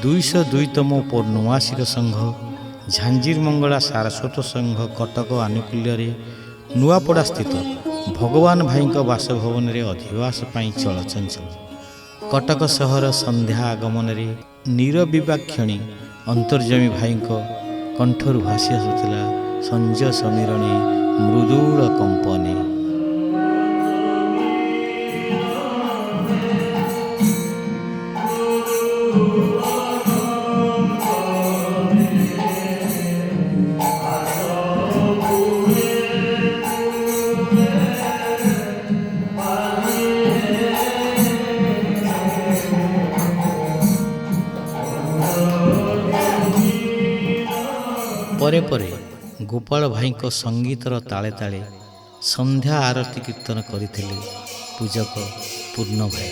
202ତମ ପୌର୍ଣ୍ଣମାସୀର ସଂଘ ଝାଞ୍ଜିର ମଙ୍ଗଳା ସାରସ୍ୱତ ସଂଘ କଟକ ଆନୁକୂଲ୍ୟରେ ନୂଆପଡ଼ା ସ୍ଥିତ ଭଗବାନ ଭାଇଙ୍କ ବାସଭବନରେ ଅଧିବାସ ପାଇଁ ଚଳଚଞ୍ଚଳ। କଟକ ସହର ସନ୍ଧ୍ୟା ଆଗମନରେ ନିରବିବାକ୍ଷଣୀ ଅନ୍ତର୍ଯାମୀ ଭାଇଙ୍କ କଣ୍ଠରୁ ଭାସି ଆସୁଥିଲା ସଞ୍ଜ ସମୀରଣୀ ମୃଦୁଳ କମ୍ପନେ। ପରେ ପରେ ଗୋପାଳ ଭାଇଙ୍କ ସଙ୍ଗୀତର ତାଳେ ତାଳେ ସନ୍ଧ୍ୟା ଆରତୀ କୀର୍ତ୍ତନ କରିଥିଲେ ପୂଜକ ପୂର୍ଣ୍ଣ ଭାଇ।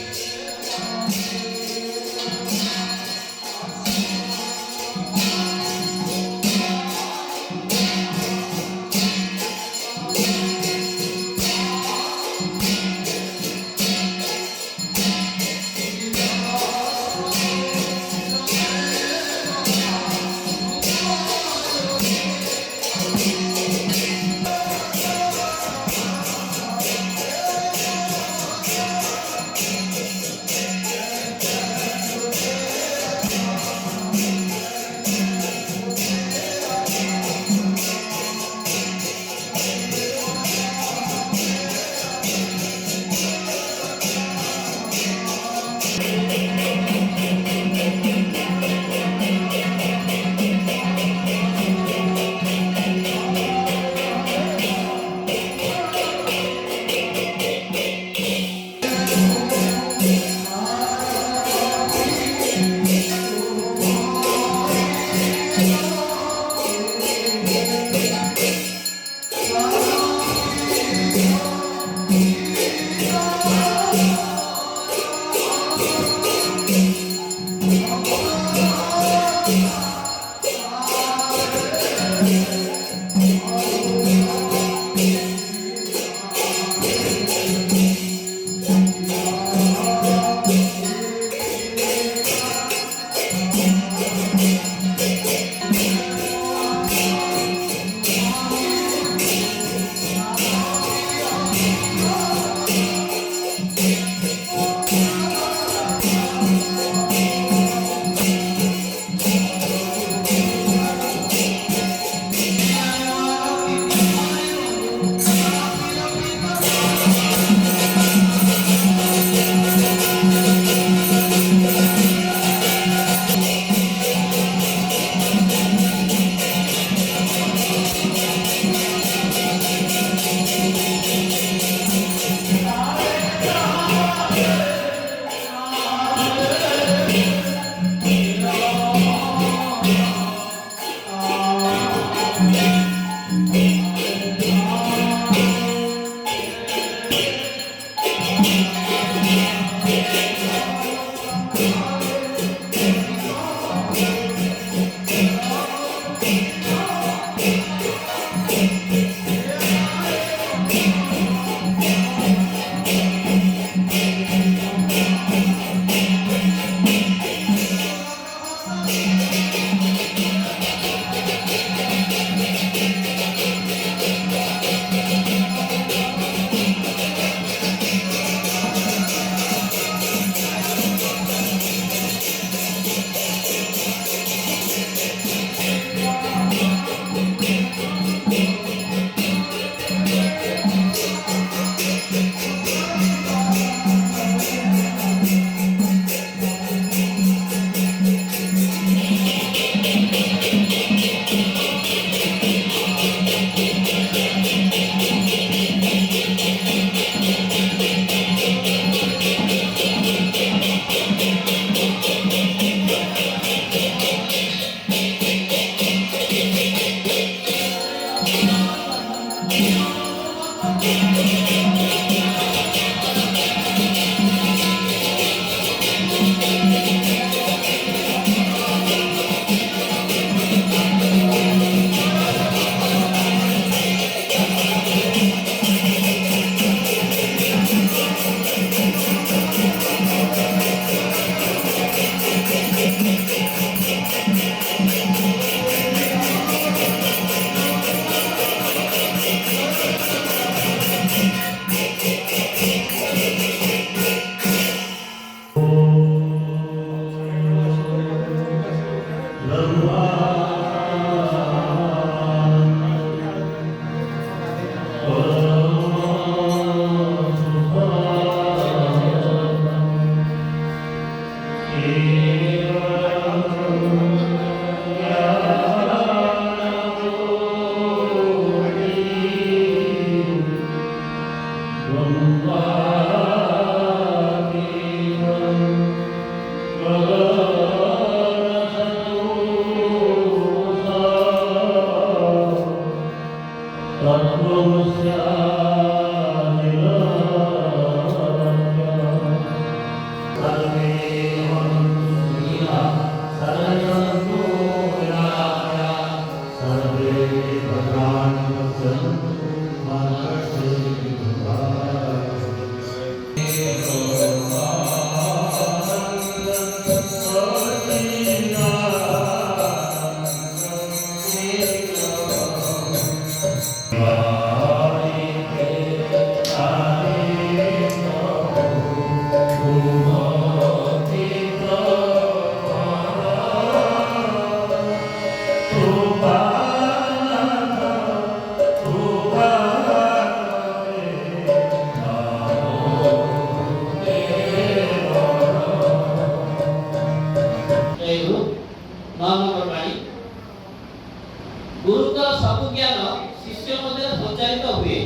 ଗୁରୁଙ୍କର ସବୁ ଜ୍ଞାନ ଶିଷ୍ୟ ମଧ୍ୟରେ ସଞ୍ଚାରିତ ହୁଏ।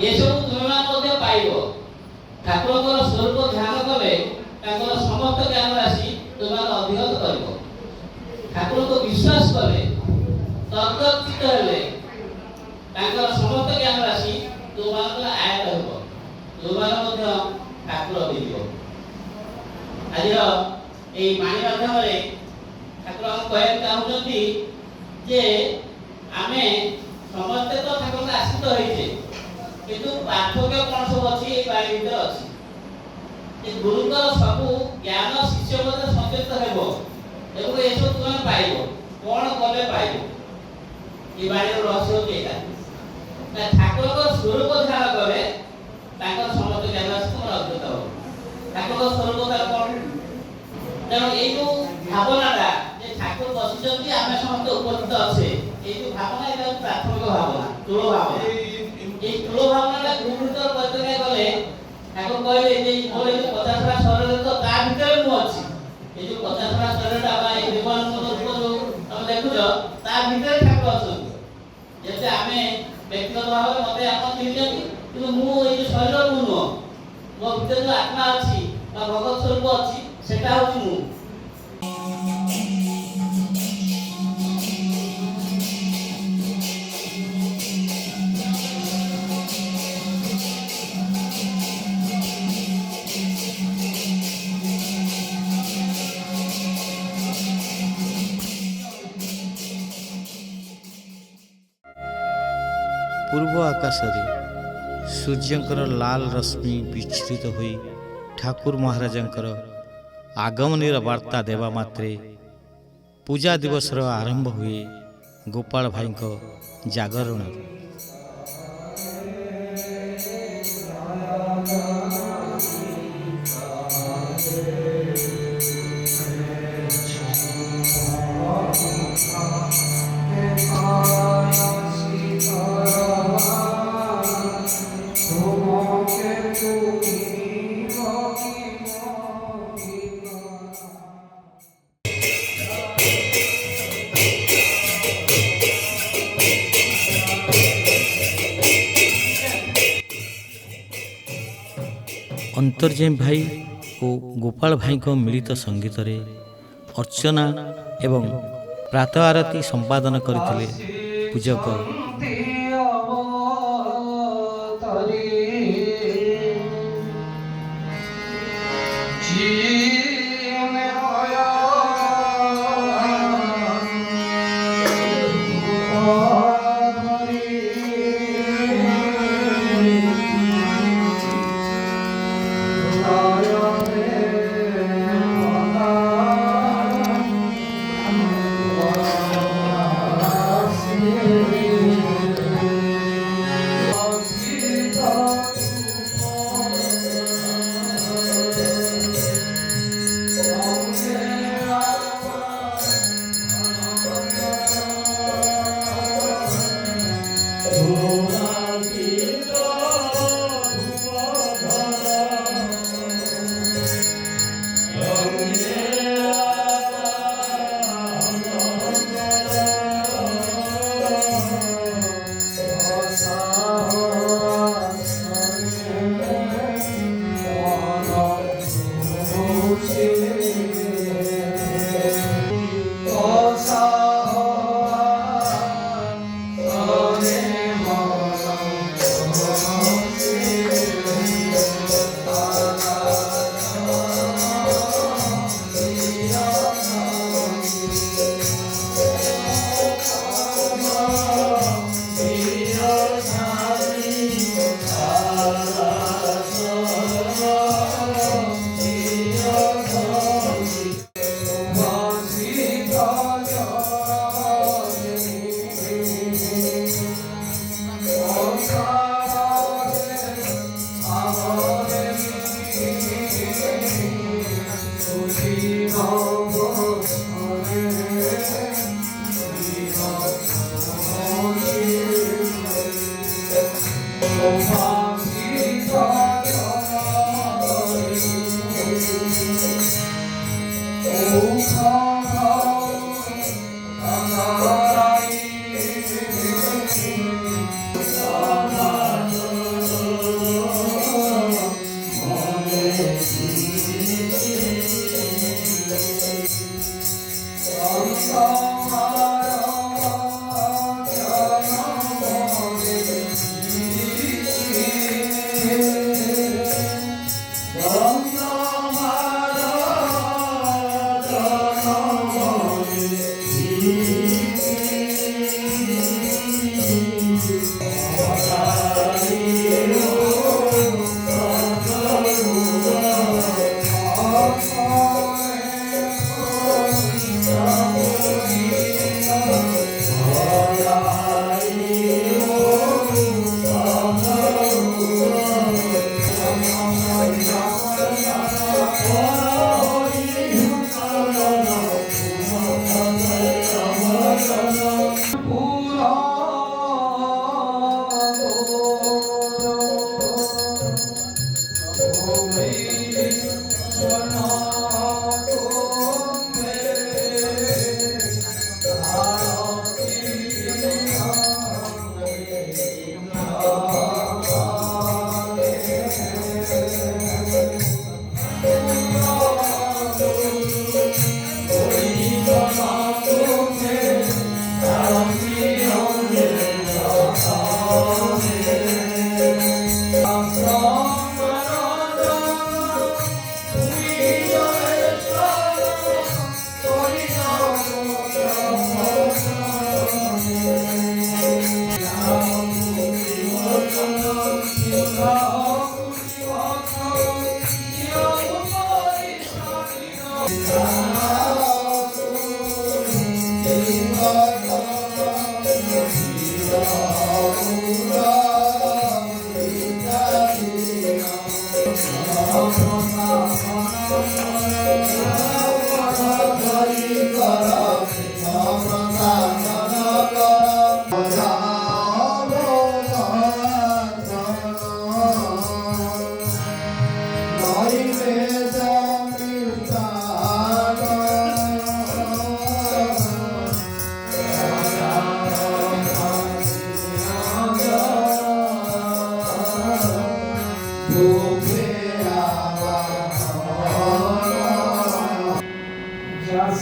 ଏସବୁ ତୁମେମାନେ ମଧ୍ୟ ପାଇବ। ଠାକୁରଙ୍କର ସ୍ୱରୂପ ଧ୍ୟାନ କଲେ ତାଙ୍କର ସମସ୍ତ ଜ୍ଞାନ ରାଶି ତୁମେମାନେ ଅଧିଗତ କରିବ। ଠାକୁରଙ୍କୁ ବିଶ୍ୱାସ କଲେ, ତର୍କଚିତ ହେଲେ ତାଙ୍କର ସମସ୍ତ ଜ୍ଞାନ ରାଶି ତୁମମାନଙ୍କର ଆୟତ ହେବ। ତୁମମାନେ ମଧ୍ୟ ଠାକୁର ହୋଇଯିବ। ଆଜିର ଏହି ବାଣୀ ମାଧ୍ୟମରେ ଠାକୁର କହିବାକୁ ଚାହୁଁଛନ୍ତି ଯେ ଆମେ ସମସ୍ତେ ତ ଠାକୁରଙ୍କ ଆଶ୍ରିତ ହେଇଛେ, କିନ୍ତୁ ପାର୍ଥକ୍ୟ କ'ଣ ସବୁ ଅଛି ଏଇ ବାଣୀ ଭିତରେ ଅଛି। ଯେ ଗୁରୁଙ୍କର ସବୁ ଜ୍ଞାନ ଶିଷ୍ୟ ମଧ୍ୟରେ ସଞ୍ଚିତ ହେବ ଏବଂ ଏସବୁ ତୁମେ ପାଇବ। କ'ଣ କଲେ ପାଇବ? এই ବାଣୀର ରହସ୍ୟ ହେଉଛି ଏଇଟା। ଠାକୁରଙ୍କ ସ୍ୱରୂପ ଧ୍ୟାନ କଲେ ତାଙ୍କର ସମସ୍ତ ଜ୍ଞାନ ରାଶି ତୁମର ଅର୍ଜିତ ହେବ। ଠାକୁରଙ୍କ ସ୍ୱରୂପ ତାର କ'ଣ? ତେଣୁ ଏଇ ଯୋଉ ଭାବନାଟା ଯେ ଠାକୁର ବସିଛନ୍ତି ଆମେ ସମସ୍ତେ ଉପସ୍ଥିତ ଅଛେ, ଏଇ ଯୋଉ ଭାବନା ଏଇଟା ହେଉଛି ପ୍ରାଥମିକ ଭାବନା, ତୂଳ ଭାବନା। এই ତୂଳ ଭାବନାଟା ଗୁରୁ ଭିତରେ ପରିତ୍ୟାଗ କଲେ ଠାକୁର କହିଲେ ଯେ ମୋର ଏଇ 50ଟା ଶରୀର ତ ତା ଭିତରେ ମୁଁ ଅଛି। এই ଯୋଉ 50ଟା ଶରୀରଟା ବା ଏଇ ଦେବାନନ୍ଦ ରୂପ ଯୋଉ ତମେ ଦେଖୁଛ ତା ଭିତରେ ଠାକୁର ଅଛନ୍ତି। ଯେତେ ଆମେ ବ୍ୟକ୍ତିଗତ ଭାବରେ ମତେ ଆପଣ ଚିହ୍ନିଛନ୍ତି, କିନ୍ତୁ ମୁଁ ଏଇ ଯୋଉ ଶରୀର ମୁଁ ନୁହଁ, ମୋ ଭିତରେ ଯୋଉ ଆତ୍ମା ଅଛି ବା ଭଗବତ ସ୍ୱରୂପ ଅଛି ସେଟା ହଉଛି ମୁଁ। ପୂର୍ବ ଆକାଶରେ ସୂର୍ଯ୍ୟଙ୍କର ଲାଲ ରଶ୍ମି ବିଚ୍ଛୁରିତ ହୋଇ ଠାକୁର ମହାରାଜଙ୍କର ଆଗମନୀର ବାର୍ତ୍ତା ଦେବା ମାତ୍ରେ ପୂଜା ଦିବସର ଆରମ୍ଭ ହୁଏ ଗୋପାଳ ଭାଇଙ୍କ ଜାଗରଣରୁ। ଅନ୍ତର୍ଯ୍ୟାମୀ ଭାଇ ଓ ଗୋପାଳ ଭାଇଙ୍କ ମିଳିତ ସଙ୍ଗୀତରେ ଅର୍ଚ୍ଚନା ଏବଂ ପ୍ରାତଃ ଆରତୀ ସମ୍ପାଦନ କରିଥିଲେ ପୂଜକ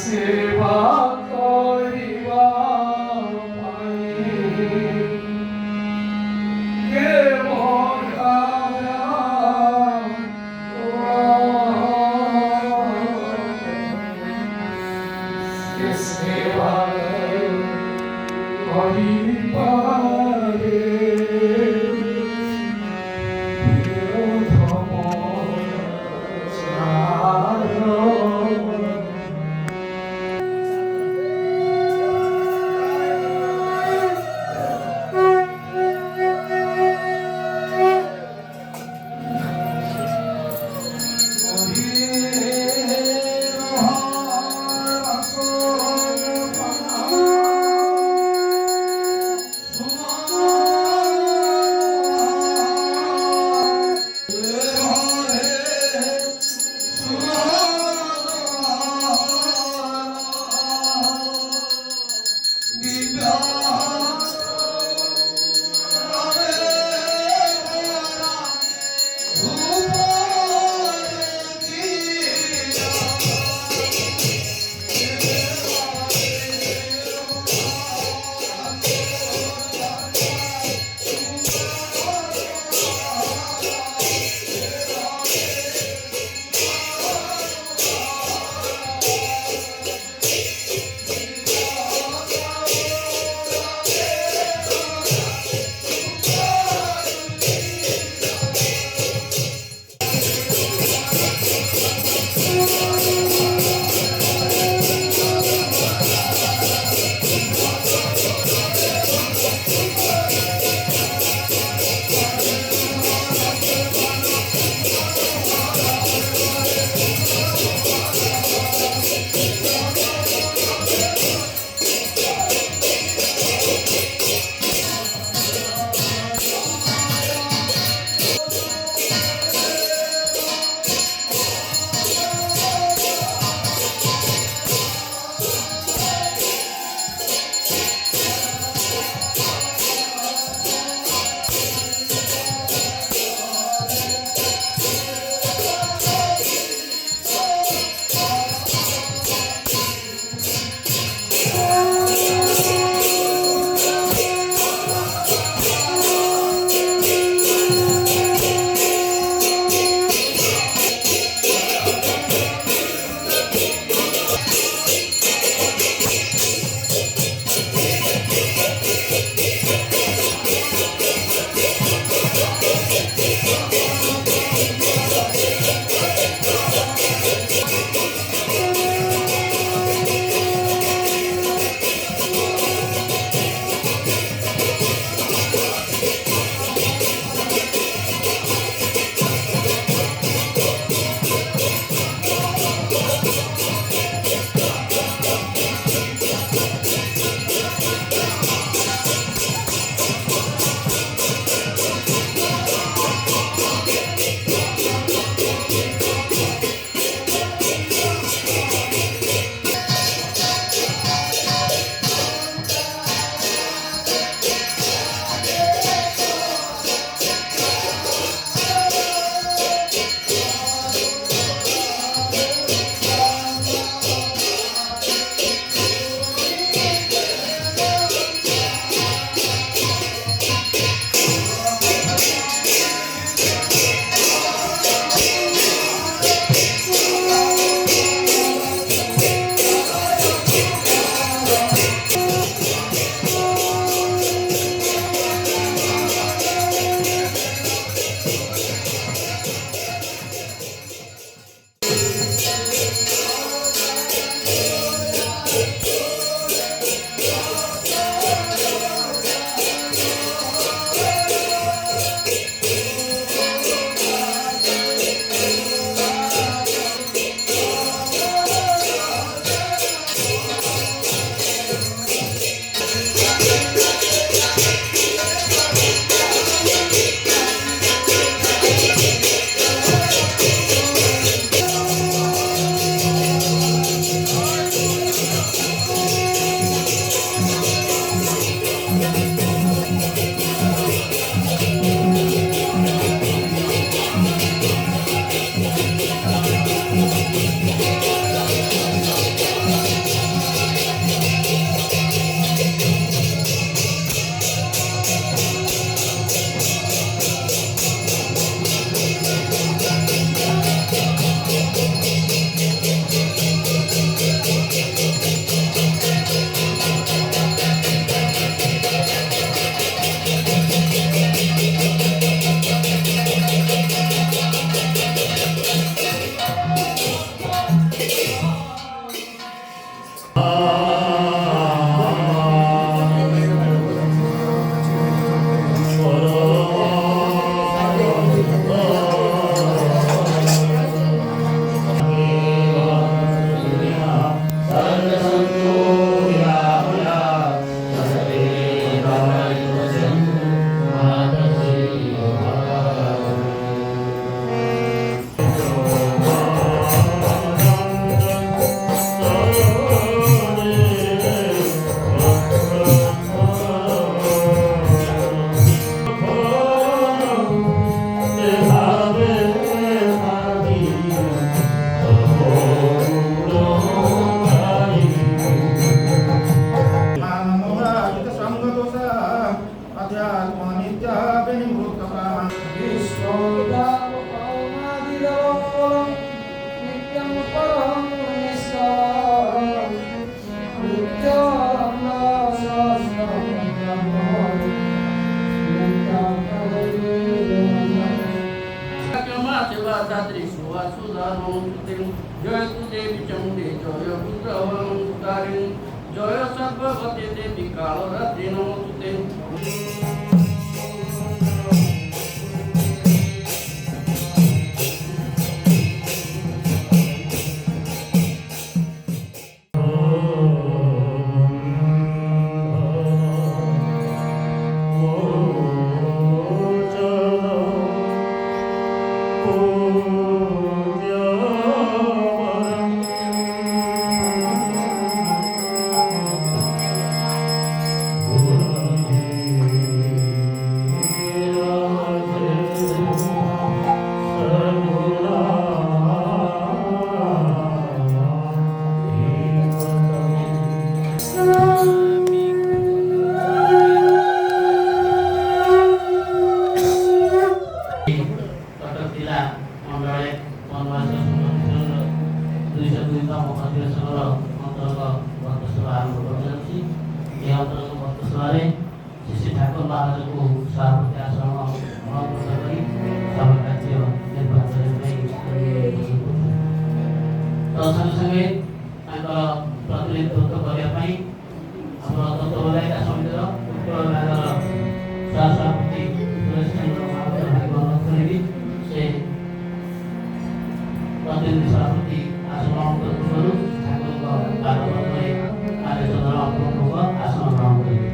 সেবা করিবা জয় দেবী চণ্ডী জয় রুদ্রহরি জয় সর্বগতি দেবী কালরাত্রি নমস্তে। কটক জেলা মন্ডলে বনবাসী সংগঠন 202তম অধিবেশনর অন্তর্গত বক্তব্য আরম্ভ କରାଯାଉଛି। এই অন্তর্গত বক্তব্যରେ শ্রী ঠাকুর মহারাজଙ୍କୁ ସଭାପତି ଆସନ ଅଳଙ୍କୃତ କରି ସଭା କାର୍ଯ୍ୟ ନିର୍ବାହ କରିବା ପାଇଁ ତ ସଙ୍ଗେ ସଙ୍ଗେ ତାଙ୍କର ପ୍ରତିନିଧିତ୍ୱ କରିବା ପାଇଁ ଆମର ତତ୍ତ୍ୱାବଧାୟିକା ସମିତିର ଉତ୍କଳ ବିଭାଗର ସହସଭାପତି ସୁରେଶ ଚନ୍ଦ୍ର ମହାପାତ୍ର ଅନୁରୋଧ କରିବି ସେ ପ୍ରତିନିଧି ସଭାପତି ଆସନ ପୂର୍ବରୁ ଠାକୁରଙ୍କ ପାଦପଦ୍ମରେ କାର୍ଯ୍ୟଚନ୍ଦ୍ର ଅପୂର୍ବ ଆସନ ଗ୍ରହଣ କରିବେ।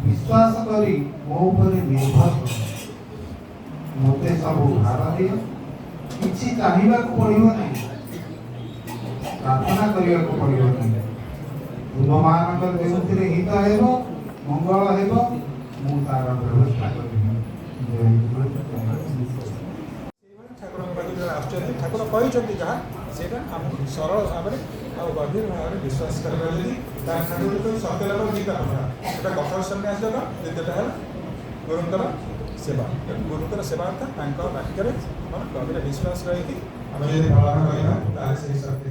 विश्वास करी मो उपरे निर्भर मते सब भार दियो किछि चाहिबा को पड़िबो नहीं प्रार्थना करिया को पड़िबो नहीं तुम मानकर देउतिरे हित हेबो मंगल हेबो मु तार व्यवस्था करिबि ठाकुर कहते जहाँ से सरल भाव में आ गभीर भाव में विश्वास करवा ठाकुर तो सत्यलाभ दुईटा कथा गोटे कठोर सन्यास योग द्वितीयटा है गुरुंर सेवा गुरुंर सेवा अर्थ बाटिक गभीर विश्वास रही आम पालन करवा से शक्ति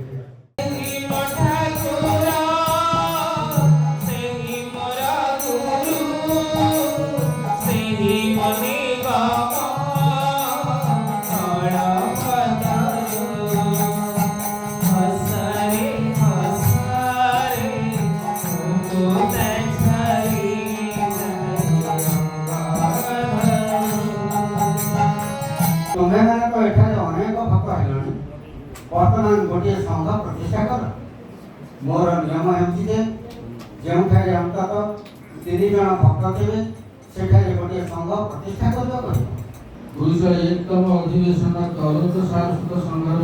बर्तमान गोटे संघ प्रतिष्ठा कर मोर नियम एमती जो अंतत 3 जन भक्त थे से गोटे संघ प्रतिष्ठा कर 201तम अधिवेशन तरुत सारस्वत संघर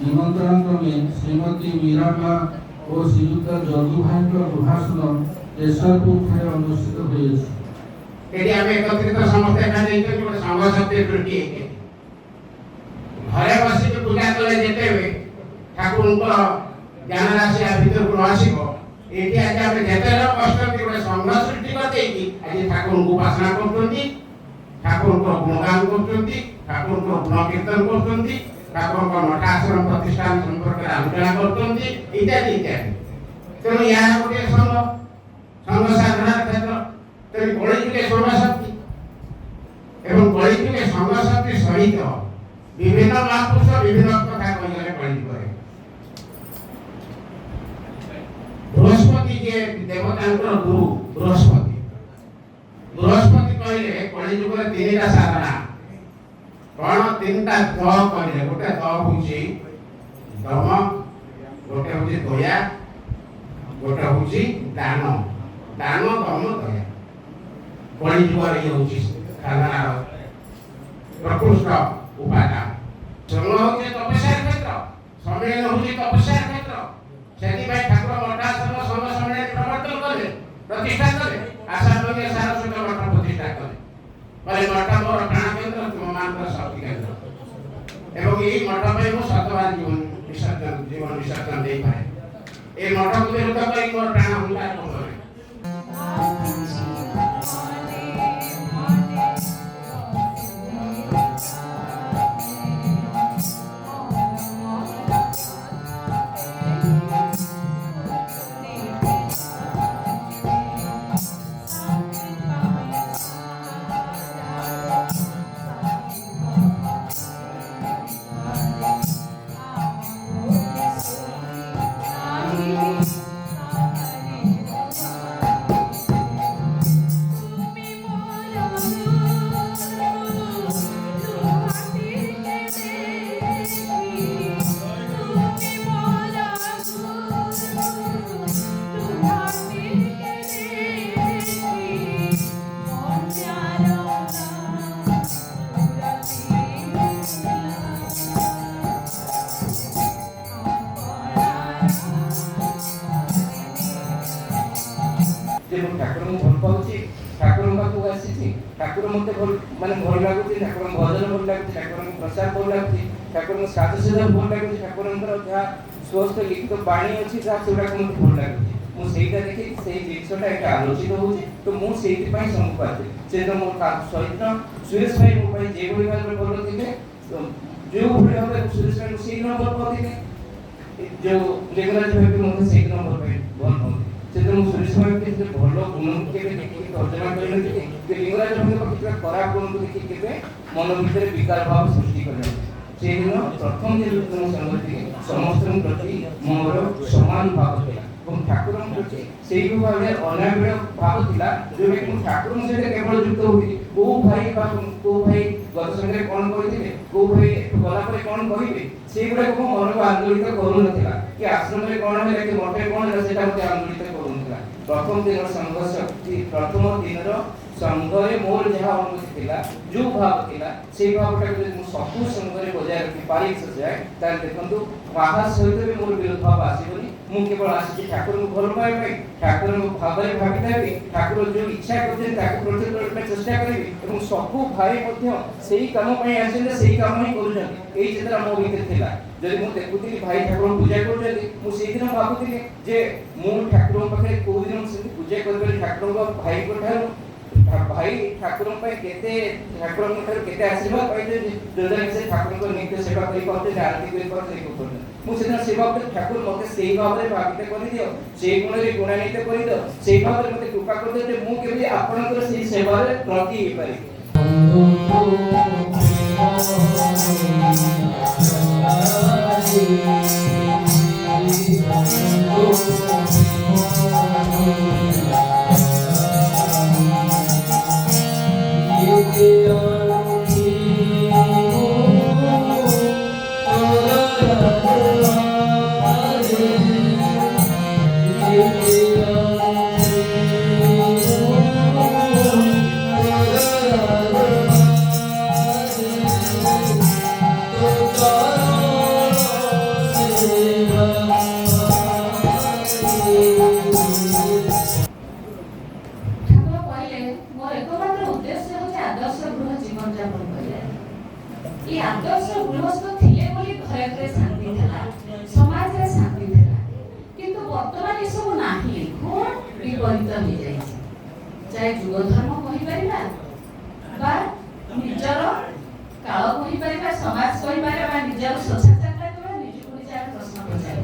निमंत्रण क्रमे श्रीमती मीरामा और श्रीयुक्त जदू भाई गुहासन केशरपुर ठारे अनुष्ठित एकत्रित समस्त संघ शक्ति वृद्धि घरे बस पूजा कले जेते हुए ठाकुर ज्ञान राशि भीतर को आसब ये आज आम जेते कष्ट गोटे संघ सृष्टि करते आज ठाकुर को उपासना करते ठाकुर को गुणगान करते ठाकुर को गुण कीर्तन करते ठाकुर को मठाश्रम प्रतिष्ठान संपर्क में आलोचना करते इत्यादि इत्यादि तेणु यहाँ गोटे संघ साधना क्षेत्र तेणु कली जुगे संघ शक्ति एवं कली जुगे संघ शक्ति सहित विभिन्न महापुरुष विभिन्न कथा कहले कली करे बृहस्पति जे देवतांकर गुरु बृहस्पति कहले कली जुगे तीनटा साधना कौन तीनटा द कहले गोटे द होची दम गोटे होची दया गोटे होची दान दम दया कली जुगे ये होची साधना ପ୍ରକୃଷ୍ଟ ଉପାଦାନ। ସଂଘ ହେଉଛି ତପସ୍ୟାର କ୍ଷେତ୍ର, ସମ୍ମିଳନ ହେଉଛି ତପସ୍ୟାର କ୍ଷେତ୍ର। ସେଥିପାଇଁ ଠାକୁର ମଠାସନ ସଂଘ ସମ୍ମିଳନୀ ପ୍ରବର୍ତ୍ତନ କଲେ, ପ୍ରତିଷ୍ଠା କଲେ, ଆଶାନବୀ ସାରସ୍ୱତ ମଠ ପ୍ରତିଷ୍ଠା କଲେ। କହିଲେ ମଠ ମୋର ପ୍ରାଣକେନ୍ଦ୍ର, ତୁମମାନଙ୍କର ଶକ୍ତି କେନ୍ଦ୍ର। ଏବଂ ଏହି ମଠ ପାଇଁ ମୁଁ ଶତବାର ଜୀବନ ବିସର୍ଜନ ଦେଇପାରେ। এই মঠকে বিরুদ্ধ করে মোর প্রাণ হুঙ্কার করে। ଠାକୁର ମୁଁ ଭଲ ପାଉଛି, ଠାକୁରଙ୍କ ପାଖକୁ ଆସିଛି, ଠାକୁର ମୋତେ ଭଲ ଲାଗୁଛି, ଠାକୁରଙ୍କ ଭଜନ ଭଲ ଲାଗୁଛି, ଠାକୁରଙ୍କ ପ୍ରସାଦ ଭଲ ଲାଗୁଛି, ଠାକୁରଙ୍କ ସାଜସଜ୍ଜା ଭଲ ଲାଗୁଛି, ଠାକୁରଙ୍କର ଯାହା ସ୍ୱସ୍ଥ ଲିଖିତ ବାଣୀ ଅଛି ଯାହା ସେଗୁଡ଼ାକ ମୋତେ ଭଲ ଲାଗୁଛି। ମୁଁ ସେଇଟା ଦେଖି ସେଇ ଜିନିଷଟା ଏଇଟା ଆଲୋଚିତ ହେଉଛି, ତ ମୁଁ ସେଇଥିପାଇଁ ସମ୍ମୁଖ ଆସିଲି। ସେଦିନ ମୋ ସହିତ ସୁରେଶ ଭାଇ ମୋ ପାଇଁ ଯେଭଳି ଭାବରେ ଭଲ ଥିଲେ, ଯେଉଁଭଳି ଭାବରେ ସୁରେଶ ଭାଇକୁ ସେଇଦିନ ଭଲ ପାଉଥିଲେ, ଯେଉଁ ଲିଙ୍ଗରାଜ ଭାଇ ମୋତେ ସେଇଦିନ ଭଲ ପାଉଥିଲେ। ସେଦିନ ମୁଁ ସୁରେଶ ଭାଇକି ଭଲ ଗୁଣକୁ କେବେ ଦେଖିକି ତର୍ଜମା କରିନଥିଲି, ଲିଙ୍ଗରାଜ ଭାଇଙ୍କ କେତେ ଖରାପ ଗୁଣକୁ ଦେଖି କେବେ ମନ ଭିତରେ ବିକାର ଭାବ ସୃଷ୍ଟି କରିନଥିଲି। ସେଦିନ ପ୍ରଥମ ଯେହେତୁ ମୋ ସାଙ୍ଗରେ ସମସ୍ତଙ୍କ ପ୍ରତି ମୋର ସମାନ ଭାବ ଥିଲା ଏବଂ ଠାକୁରଙ୍କ ପ୍ରତି ସେଇ ଭାବରେ ଅନାବିଳ ଭାବ ଥିଲା, ଯେଉଁଟାକି ମୁଁ ଠାକୁରଙ୍କ ସହିତ କେବଳ ଯୁକ୍ତ ହେଉଥିଲି। କୋଉ ଭାଇ ଗତ ସମୟରେ କ'ଣ କହିଥିଲେ, କୋଉ ଭାଇ ଗଲା ପରେ କ'ଣ କହିବେ, ସେଇଗୁଡ଼ାକ ମୋ ମନକୁ ଆନ୍ଦୋଳିତ କରୁନଥିଲା, କି ଆଶ୍ରମରେ କ'ଣ ହେଲା କି ମଠରେ କ'ଣ ହେଲା ସେଟା ମୋତେ ଆନ୍ଦୋଳିତ କରୁନଥିଲା। ପ୍ରଥମ ଦିନର ସଂଘ ଶକ୍ତି, ପ୍ରଥମ ଦିନର ସଂଘରେ ମୋର ଯାହା ଅନୁଭୂତି ଥିଲା, ଯେଉଁ ଭାବ ଥିଲା, ସେଇ ଭାବଟାକୁ ଯଦି ମୁଁ ସବୁ ସଂଘରେ ବଜାୟ ରଖିପାରି ଯାଏ, ତାହେଲେ ଦେଖନ୍ତୁ କାହା ସହିତ ବି ମୋର ବିରୋଧ ଭାବ ଆସିବନି। ମୁଁ କେବଳ ଆସିଛି ଠାକୁରଙ୍କୁ ଭଲ ପାଇବା ପାଇଁ, ଠାକୁରଙ୍କ ଭାବରେ ଭାବିଥାବି, ଠାକୁର ଯେଉଁ ଇଚ୍ଛା କରୁଛନ୍ତି ତାକୁ ପ୍ରଚୁର କରିବା ପାଇଁ ଚେଷ୍ଟା କରିବି ଏବଂ ସବୁ ଭାଇ ମଧ୍ୟ ସେଇ କାମ ପାଇଁ ଆସିଛନ୍ତି, ସେଇ କାମ ହିଁ କରୁଛନ୍ତି। ଏଇ ଚିନ୍ତା ମୋ ଭିତରେ ଥିଲା। ଯଦି ମୁଁ ଦେଖୁଥିଲି ଭାଇ ଠାକୁରଙ୍କୁ ପୂଜା କରୁଛନ୍ତି, ମୁଁ ସେଇଦିନ ଭାବୁଥିଲି ଯେ ମୁଁ ଠାକୁରଙ୍କ ପାଖରେ କୋଉ ଦିନ ସେମିତି ପୂଜା କରିପାରିବି। ଠାକୁରଙ୍କ ଭାଇଙ୍କ ଠାରୁ ଭାଇ ଠାକୁରଙ୍କ ପାଇଁ କେତେ, ଠାକୁରଙ୍କ ଠାରୁ କେତେ ଆଶୀର୍ବାଦ ପାଇଛନ୍ତି, ଯୋଉଟାକି ସେ ଠାକୁରଙ୍କ ନିତ୍ୟ ସେବା କରିପାରୁଛନ୍ତି, ଆରତି କରିପାରୁଛନ୍ତି। ମୁଁ ସେଦିନ ସେ ଭାବରେ ଠାକୁର ମୋତେ ସେଇ ଭାବରେ ଭାବିତ କରିଦିଅ, ସେଇ ଗୁଣରେ ଗୁଣାନ୍ୱିତ କରିଦିଅ, ସେଇ ଭାବରେ ମୋତେ କୃପା କରିଦିଅ ଯେ ମୁଁ କେମିତି ଆପଣଙ୍କର ସେଇ ସେବାରେ ବ୍ରତୀ ହେଇପାରିବି। चाहे जुग धर्म कहीपर निजर काल कहीपर समाज कहीपर निजर शिष्टाचार निजको निजे प्रश्न पचार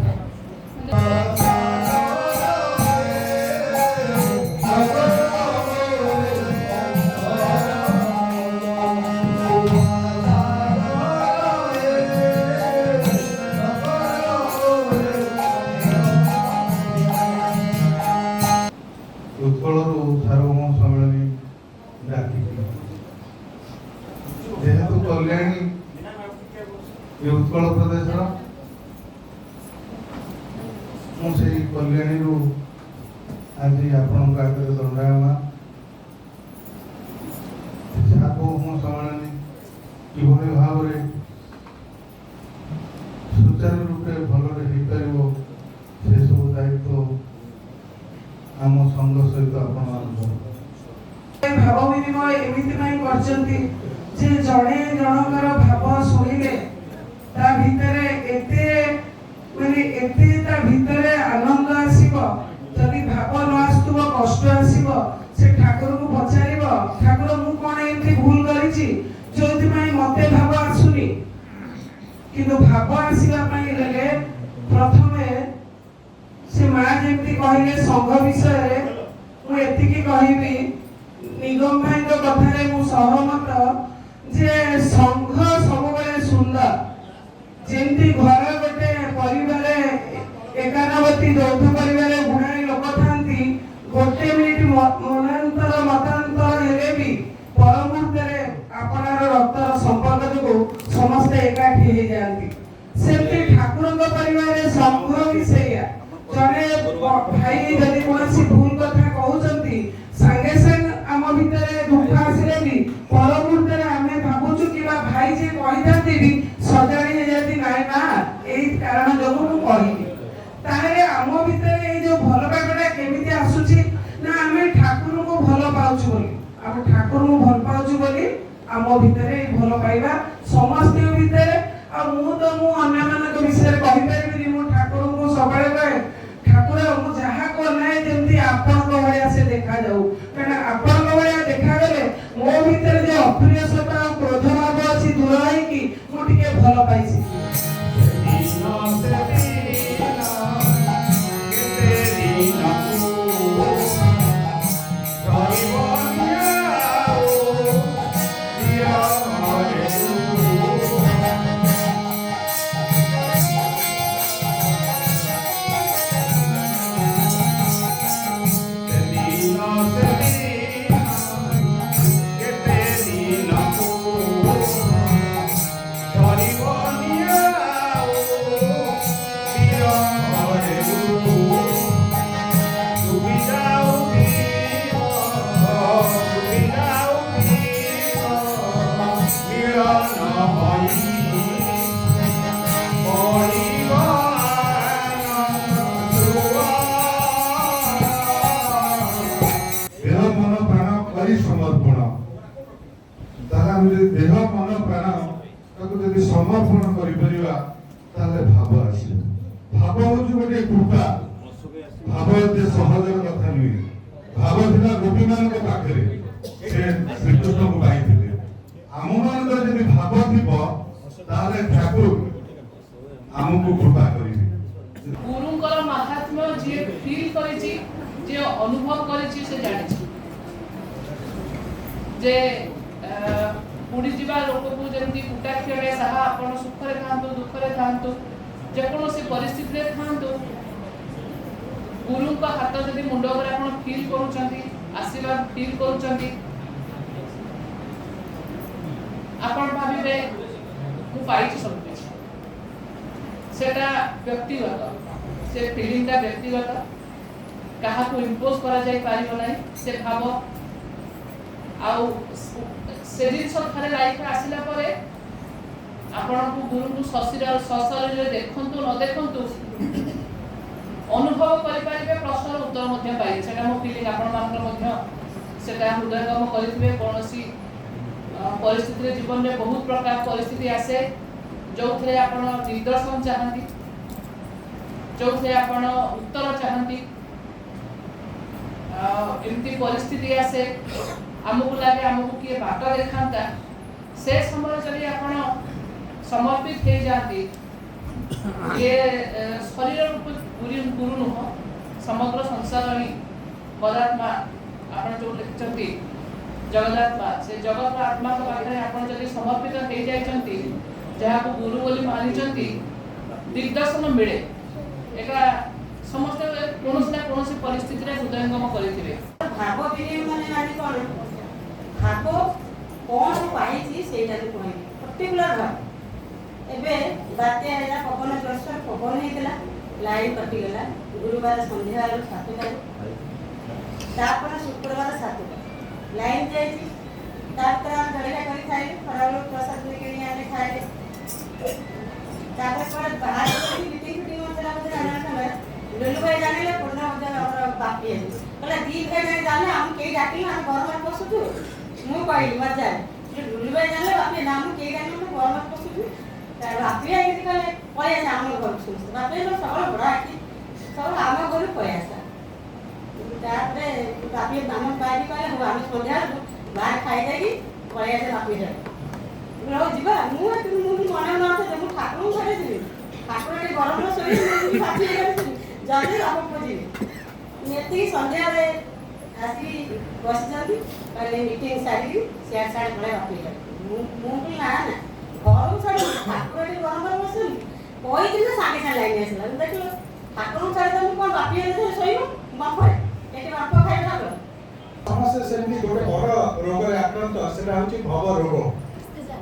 उत्कलरू सार्वभौम सम्मेलन डाकिथि जेहेतु कल्याणी ये उत्कल प्रदेश मुझे कल्याणी आज आपण आगे दंडायमान सार्वभौम सम्मेलन ସୁଚାରୁ ରୂପେ ଭଲରେ ହେଇପାରିବ ସେସବୁ ଦାୟିତ୍ୱ ଆମ ସଂଘ ସହିତ ଆପଣମାନଙ୍କର। ଭାବ ବିନିମୟ ଏମିତି ପାଇଁ କରିଛନ୍ତି ଯେ ଜଣେ ଜଣଙ୍କର ଭାବ ଶୁଣିଲେ ତା ଭିତରେ ଏତେ ତା ଭିତରେ ଆନନ୍ଦ ଆସିବ। ଯଦି ଭାବ ନ ଆସୁଥିବ କଷ୍ଟ ଆସିବ। ସେ ଠାକୁରଙ୍କୁ ପଚାରିବ, ଠାକୁର ମୁଁ କଣ ଏମିତି ଭୁଲ କରିଛି ଯୋଉଥିପାଇଁ ମତେ ଭାବ ଆସୁନି। କିନ୍ତୁ ଭାବ ଆସିବା ପାଇଁ ହେଲେ ପ୍ରଥମେ ସେ ମା ଯେମିତି କହିଲେ ସଂଘ ବିଷୟରେ, ମୁଁ ଏତିକି କହିବି ନିଗମ ଭାଇଙ୍କ କଥାରେ ମୁଁ ସହମତ ଯେ ସଂଘ ସବୁବେଳେ ସୁନ୍ଦର। ଯେମିତି ଘର ଗୋଟେ ପରିବାର ଏକାନବର୍ତ୍ତୀ ଯୌଥ ପରିବାରରେ ଗୁଣାଏ ଲୋକ ଥାନ୍ତି, ଗୋଟେ ମିନିଟ ମତାନ୍ତର ହେଲେ ବି ପର ମୁହୂର୍ତ୍ତରେ ଆପଣାର ରକ୍ତର ସମ୍ପର୍କ ଯୋଗୁଁ ସମସ୍ତେ ଏକାଠି ହେଇଯାଆନ୍ତି। ସେମିତି ଠାକୁରଙ୍କ ପରିବାରରେ ସଂଘ ବି ସେଇଆ। ଜଣେ ଭାଇ ଯଦି କୌଣସି ଭୁଲ କଥା କହୁଛନ୍ତି, ସାଙ୍ଗେ ସାଙ୍ଗେ ଆମ ଭିତରେ ଦୁଃଖ ଆସିଲେ ବି ପର ମୁହୂର୍ତ୍ତରେ ଆମେ ଭାବୁଛୁ କିମ୍ବା ଭାଇ ଯେ କହିଥାନ୍ତି ବି ସଜାଡ଼ି ହେଇଯାନ୍ତି, ନାଇଁ ନା ଏଇ କାରଣ ଯୋଗୁଁ ମୁଁ କହିଲି। ତାହେଲେ ଆମ ଭିତରେ ଏଇ ଯୋଉ ଭଲ ପାଇବାଟା କେମିତି ଆସୁଛି ନା ଆମେ ଠାକୁରଙ୍କୁ ଭଲ ପାଉଛୁ ବୋଲି। ଆମେ ଠାକୁରଙ୍କୁ ଭଲ ପାଉଛୁ ବୋଲି ଆମ ଭିତରେ ଏଇ ଭଲ ପାଇବା ସମସ୍ତଙ୍କ ଭିତରେ। ଆଉ ମୁଁ ଅନ୍ୟମାନଙ୍କ ବିଷୟରେ କହିପାରିବିନି। ମୁଁ ଠାକୁରଙ୍କୁ ସବୁବେଳେ କହେ, ଠାକୁର ମୁଁ ଯାହାକୁ ଅନାଏ ଯେମିତି ଆପଣଙ୍କ ଭଳିଆ ସେ ଦେଖାଯାଉ। କାରଣ ଆପଣଙ୍କ ଭଳିଆ ଦେଖାଗଲେ ମୋ ଭିତରେ ଯେ ଅପ୍ରିୟତା ଆଉ କ୍ରୋଧ ଭାବ ଅଛି ଦୂର ହେଇକି ମୁଁ ଟିକେ ଭଲ ପାଇଛି। ଦେହ ମନ ପ୍ରାଣ ତାକୁ ଯଦି ସମର୍ପଣ କରିପାରିବା ତାହେଲେ ଭାବ ଆସିବ। ଭାବ ହଉଛି ଗୋଟେ କୃପା। ଭାବ ଏତେ ସହଜର କଥା ନୁହେଁ। ଭାବ ଥିଲା ଗୋପୀମାନଙ୍କ ପାଖରେ, ସେ ଶ୍ରୀକୃଷ୍ଣଙ୍କୁ ପାଇଥିଲେ। ଆମ ମାନଙ୍କର ଯଦି ଭାବ ଥିବ ତାହେଲେ ଠାକୁର ଆମକୁ କୃପା କରିବେ। ଗୁରୁଙ୍କର ମାହାତ୍ମ୍ୟ ଯିଏ ଫିଲ୍ କରିଛି, ଯିଏ ଅନୁଭବ କରିଛି, ସେ ଜାଣିଛି ଯେ ବୁଡ଼ିଯିବା ଲୋକକୁ ଯେମିତି କୁଟା ଖେଳେ, ତାହା ଆପଣ ସୁଖରେ ଥାଆନ୍ତୁ ଦୁଃଖରେ ଥାଆନ୍ତୁ ଯେକୌଣସି ପରିସ୍ଥିତିରେ ଥାଆନ୍ତୁ, ଗୁରୁଙ୍କ ହାତ ଯଦି ମୁଣ୍ଡ ଉପରେ ଆପଣ ଫିଲ୍ କରୁଛନ୍ତି, ଆଶୀର୍ବାଦ ଫିଲ୍ କରୁଛନ୍ତି, ଆପଣ ଭାବିବେ ମୁଁ ପାଇଛି ସବୁ କିଛି। ସେଟା ବ୍ୟକ୍ତିଗତ, ସେ ଫିଲିଂଟା ବ୍ୟକ୍ତିଗତ, କାହାକୁ ଇମ୍ପୋଜ କରାଯାଇ ପାରିବ ନାହିଁ ସେ ଭାବ। ଆଉ ସେ ଜିନିଷ ଥରେ ଲାଇଫରେ ଆସିଲା ପରେ ଆପଣଙ୍କୁ ଗୁରୁଙ୍କୁ ସଶରୀରରେ ଦେଖନ୍ତୁ ନ ଦେଖନ୍ତୁ ଅନୁଭବ କରିପାରିବେ, ପ୍ରଶ୍ନର ଉତ୍ତର ମଧ୍ୟ ପାଇବେ। ସେଟା ମୋ ଫିଲିଂ। ଆପଣମାନଙ୍କର ମଧ୍ୟ ସେଟା ହୃଦୟଙ୍ଗମ କରିଥିବେ। କୌଣସି ପରିସ୍ଥିତିରେ ଜୀବନରେ ବହୁତ ପ୍ରକାର ପରିସ୍ଥିତି ଆସେ ଯୋଉଥିରେ ଆପଣ ନିର୍ଦ୍ଦେଶନ ଚାହାନ୍ତି, ଯୋଉଥିରେ ଆପଣ ଉତ୍ତର ଚାହାନ୍ତି। ଏମିତି ପରିସ୍ଥିତି ଆସେ ଆମକୁ ଲାଗେ ଆମକୁ କିଏ ବାଟ ଦେଖାନ୍ତା। ସେ ସମୟରେ ଯଦି ଆପଣ ସମର୍ପିତ ହେଇଯାଆନ୍ତି, ଇଏ ଶରୀର ରୂପ ଗୁରୁ ନୁହଁ, ସମଗ୍ର ସଂସାର ହିଁ ପଦାତ୍ମା। ଆପଣ ଯୋଉ ଲେଖିଛନ୍ତି ଜଗଦାତ୍ମା, ସେ ଜଗତର ଆତ୍ମାଙ୍କ ପାଖରେ ଆପଣ ଯଦି ସମର୍ପିତ ହେଇଯାଇଛନ୍ତି, ଯାହାକୁ ଗୁରୁ ବୋଲି ମାନିଛନ୍ତି, ଦିଗ୍ଦର୍ଶନ ମିଳେ। ଏଟା ସମସ୍ତେ କୌଣସି ନା କୌଣସି ପରିସ୍ଥିତିରେ ହୃଦୟଙ୍ଗମ କରିଥିବେ। ଭାବ ବିନିମୟ ମାନେ କ'ଣ? ଭାବ କ'ଣ ପାଇଛି ସେଇଟାକୁ କହିବି, ପର୍ଟିକୁଲାର ଭାବ। ଏବେ ବାତ୍ୟା ହେଲା, ପବନ ଜୋରସୋର ପବନ ହେଇଥିଲା, ଲାଇନ୍ କଟିଗଲା ଗୁରୁବାର ସନ୍ଧ୍ୟାବେଳୁ 7ଟାରୁ, ତାପରେ ଶୁକ୍ରବାର 7ଟା ଲାଇନ୍ ଯାଇଛି। ତାପରେ ଆମେ ଜଳଖିଆ କରି ଖାଇଲୁ, ଖରାବେଳୁ ପ୍ରସାଦ କିଣି ଆଣି ଖାଇଲେ। ତାପରେ ପରେ ବାହାର ବାପିଆ ଜାଣିଲେ ଆମେ କେହି ଡାକିଲେ ଆମେ ଗରମରେ ପଶୁଛୁ। ମୁଁ କହିଲି ମଜା ଡୁଲି ଭାଇ ଜାଣିଲେ ବାପିଆ ନା ମୁଁ କେହି ଡାକିଲେ ଆମେ ଗରମରେ ପଶୁଛୁ। ବାପିଆ ଏମିତି କଲେ ପଳେଇ ଆସେ ଆମ ଘରକୁ ସମସ୍ତେ। ବାପିଆ ସବୁବେଳେ ବଡ଼ ଆଖି ସବୁବେଳେ ଆମ ଘରକୁ ପଳେଇ ଆସା। ତାପରେ ବାପିଆ ଆମ ବାଡ଼ି କହିଲେ ହଉ ଆମେ ସନ୍ଧ୍ୟାବେଳକୁ ବାହାରେ ଖାଇଦେଇକି ପଳେଇ ଆସେ ବାପିଆ ହଉ ଯିବା। ମୁଁ ମନେ ନଥାଏ ମୁଁ ଠାକୁରଙ୍କୁ ଘରେ ଯିବି। ଠାକୁର ଟିକେ ଗରମରେ ଶୋଇବି ବାପିଆ ଯିବି ଜଲ୍ଦି ବାପକୁ ଯିବି। ଏତିକି ସନ୍ଧ୍ୟାବେଳେ ଆସିକି ବସିଛନ୍ତି କହିଲେ ମିଟିଂ ସାରିକି ସିଆଡ଼େ ସାଡ଼େ ପଳେଇ ବାପିଆ ମୁଁ କହିଲି ନା ନା ଘରକୁ ଛାଡ଼ି ଠାକୁର ଟିକେ ଗରମରେ ବସୁନି କହିଥିଲି ସାଙ୍ଗେ ସାଙ୍ଗେ ଲାଇନ୍ ଆସିଲା। ଦେଖିଲ ଠାକୁରଙ୍କୁ ଛାଡ଼ି ମୁଁ କ'ଣ ବାପିଆ ଶୋଇବ ବାପରେ ଏଠି ବାପ ଖାଇବେ ଠାକୁର। ସମସ୍ତେ ସେମିତି ଗୋଟେ ବଡ଼ ରୋଗରେ ଆକ୍ରାନ୍ତ ସେଟା ହେଉଛି ଭବ ରୋଗ।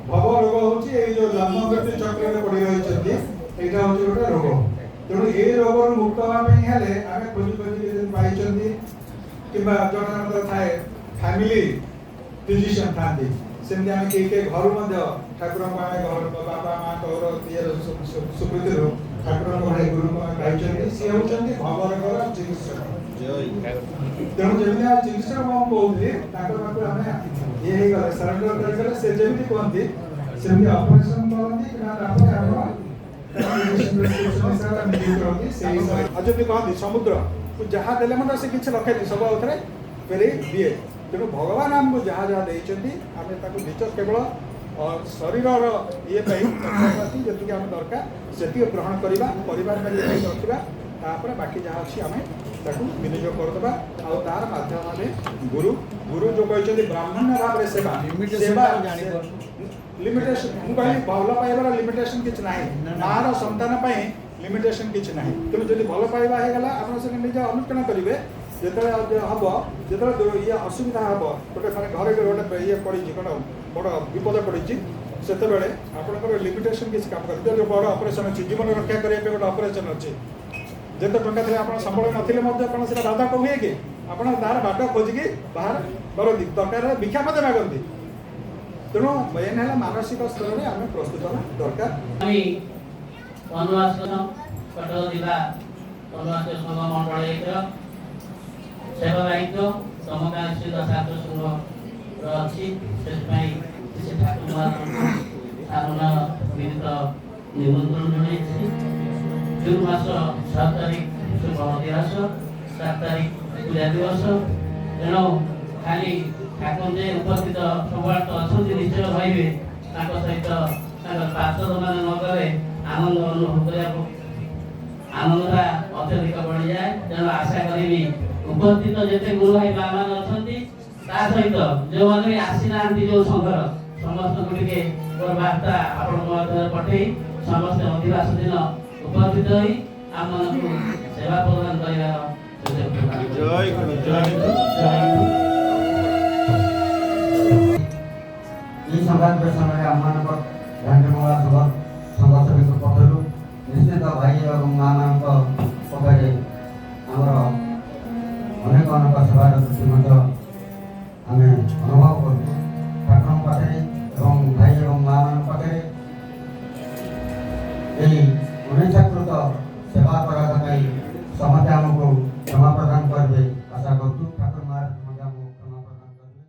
ଭବ ରୋଗ ହେଉଛି ଏଇ ଯୋଉ ଜନ୍ମମୃତ୍ୟୁ ଚକ୍ରରେ ପଡ଼ି ରହିଛନ୍ତି ଏଇଟା ହେଉଛି ଗୋଟେ ରୋଗ। ତେଣୁ ଏଇ ରୋଗରୁ ମୁକ୍ତ ହେବା ପାଇଁ ହେଲେ ଆମେ ଖୋଜି ପାଇଛନ୍ତି କିମ୍ବା ଜଣଙ୍କର ଥାଏ ଫ୍ୟାମିଲି ଫିଜିସିଆନ୍ ଥାନ୍ତି ସେମିତି ଆମେ କେହି ଘରୁ ମଧ୍ୟ ଠାକୁରଙ୍କୁ ଆମେ ଘର ବାପା ମାଆଙ୍କର ଇଏର ସ୍ୱୀକୃତିରୁ ଠାକୁରଙ୍କ ଭଳି ଗୁରୁଙ୍କୁ ଆମେ ପାଇଛନ୍ତି। ସିଏ ହେଉଛନ୍ତି ଭବ ରୋଗର ଚିକିତ୍ସକ। ତେଣୁ ଯେମିତି ଆମେ ଚିକିତ୍ସକ କ'ଣ କହୁଥିଲି ତାଙ୍କ ପାଖକୁ ଆମେ ଇଏ ହେଇଗଲେ ସରେଣ୍ଡର କରିଗଲେ ସେ ଯେମିତି କୁହନ୍ତି ସେମିତି ଅପରେସନ କରନ୍ତି କିମ୍ବା ତାପରେ ଆମର ଯଦି କହନ୍ତି ସମୁଦ୍ର ଯାହା ଦେଲେ ମଧ୍ୟ ସେ କିଛି ରଖେନି ସବୁ ଆଉଥରେ ଫେରେଇ ଦିଏ। ତେଣୁ ଭଗବାନ ଆମକୁ ଯାହା ଯାହା ଦେଇଛନ୍ତି ଆମେ ତାକୁ ନିଜ କେବଳ ଶରୀରର ଇଏ ପାଇଁ ଯେତିକି ଆମେ ଦରକାର ସେତିକି ଗ୍ରହଣ କରିବା ପରିବାର ପାଇଁ ଯେତିକି ରଖିବା ତାପରେ ବାକି ଯାହା ଅଛି ଆମେ ତାକୁ ବିନିଯୋଗ କରିଦେବା। ଆଉ ତାର ମାଧ୍ୟମରେ ଗୁରୁ ଯୋଉ କହିଛନ୍ତି ବ୍ରାହ୍ମଣ୍ୟ ଭାବରେ ସେବା ଲିମିଟେସନ ମୁଁ କହିଲି ଭଲ ପାଇବାର ଲିମିଟେସନ କିଛି ନାହିଁ। ମାର ସନ୍ତାନ ପାଇଁ ଲିମିଟେସନ କିଛି ନାହିଁ। ତେଣୁ ଯଦି ଭଲ ପାଇବା ହେଇଗଲା ଆପଣ ସେଠି ନିଜେ ଅନୁଷ୍ଠାନ କରିବେ। ଯେତେବେଳେ ହବ ଯେତେବେଳେ ଇଏ ଅସୁବିଧା ହବ ଗୋଟେ ମାନେ ଘରେ ଗୋଟେ ଇଏ ପଡ଼ିଛି କ'ଣ ବଡ଼ ବିପଦ ପଡ଼ିଛି ସେତେବେଳେ ଆପଣଙ୍କର ଲିମିଟେସନ କିଛି କାମ କରିବେ। ଯେଉଁ ବଡ଼ ଅପରେସନ ଅଛି ଜୀବନ ରକ୍ଷା କରିବା ପାଇଁ ଗୋଟେ ଅପରେସନ ଅଛି ଯେତେ ଟଙ୍କା ଥିଲେ ଆପଣ ସମ୍ବଳ ନଥିଲେ ମଧ୍ୟ ଆପଣ ସେଟା ବାଧା ହୁଏ କି ଆପଣ ତାର ବାଟ ଖୋଜିକି ବାହାର କରନ୍ତି ଦରକାର ଭିକ୍ଷା ମଧ୍ୟ ମାଗନ୍ତି। ତେଣୁ ମେନ୍ ହେଲା ମାନସିକ ସ୍ତରରେ ଆମେ ପ୍ରସ୍ତୁତ ହେବା ଦରକାର। ବନବାସ କଟକ ଜିଲ୍ଲା ବନବାସ ସଂଘ ମଣ୍ଡଳ ସେବା ଦାୟିତ୍ୱ ତମ ଗାଁ ସ୍ଥିତ ଛାତ୍ର ସଂଘର ଅଛି। ସେଥିପାଇଁ ସେ ଠାକୁର ସାଧାରଣ ମିଳିତ ନିମନ୍ତ୍ରଣ ଜଣାଇଛି। ଜୁନ୍ ମାସ 7 ତାରିଖ ଶୁଭ ଦିବସ 7 ତାରିଖ ପୂଜା ଦିବସ। ତେଣୁ ଖାଲି ଠାକୁର ଯେ ଉପସ୍ଥିତ ସବୁବେଳେ ତ ଅଛନ୍ତି ନିଶ୍ଚୟ ରହିବେ ତାଙ୍କ ସହିତ ତାଙ୍କ ପାର୍ଶ୍ୱଦମାନେ ନ ଗଲେ ଆନନ୍ଦ ଅନୁଭବ କରିବାକୁ ଆନନ୍ଦଟା ଅତ୍ୟଧିକ ବଢ଼ିଯାଏ। ତେଣୁ ଆଶା କରିବି ଉପସ୍ଥିତ ଯେତେ ଗୁରୁ ଭାଇ ମା ମାନେ ଅଛନ୍ତି ତା ସହିତ ଯେଉଁମାନେ ବି ଆସିନାହାନ୍ତି ଯେଉଁ ସଂଘର ସମସ୍ତଙ୍କୁ ଟିକେ ମୋର ବାର୍ତ୍ତା ଆପଣଙ୍କ ମଧ୍ୟରେ ପଠେଇ ସମସ୍ତେ ଅଧିବାସ ଦିନ ଉପସ୍ଥିତ ହୋଇ ଆମମାନଙ୍କୁ ସେବା ପ୍ରଦାନ କରିବାର এই সংক্রান্ত সময়ে ଆମମାନଙ୍କ ଝାଣ୍ଡିମଙ୍ଗଳା ସଂଘ ସମିତି ପକ୍ଷରୁ ନିଶ୍ଚିତ ଭାଇ ଏବଂ ମା'ମାନଙ୍କ ପାଖରେ ଆମର ଅନେକ ସେବାର ଦୃଷ୍ଟି ମଧ୍ୟ ଆମେ ଅନୁଭବ କରୁଛୁ। ଠାକୁରଙ୍କ ପାଖରେ ଏବଂ ଭାଇ ଏବଂ ମା'ମାନଙ୍କ ପାଖରେ ଏହି ଅନିଚ୍ଛାକୃତ ସେବା କରିବା ପାଇଁ ସମସ୍ତେ ଆମକୁ କ୍ଷମା ପ୍ରଦାନ କରିବେ ଆଶା କରୁଛୁ। ଠାକୁର ମା ମଧ୍ୟ ଆମକୁ କ୍ଷମା ପ୍ରଦାନ କରିବେ।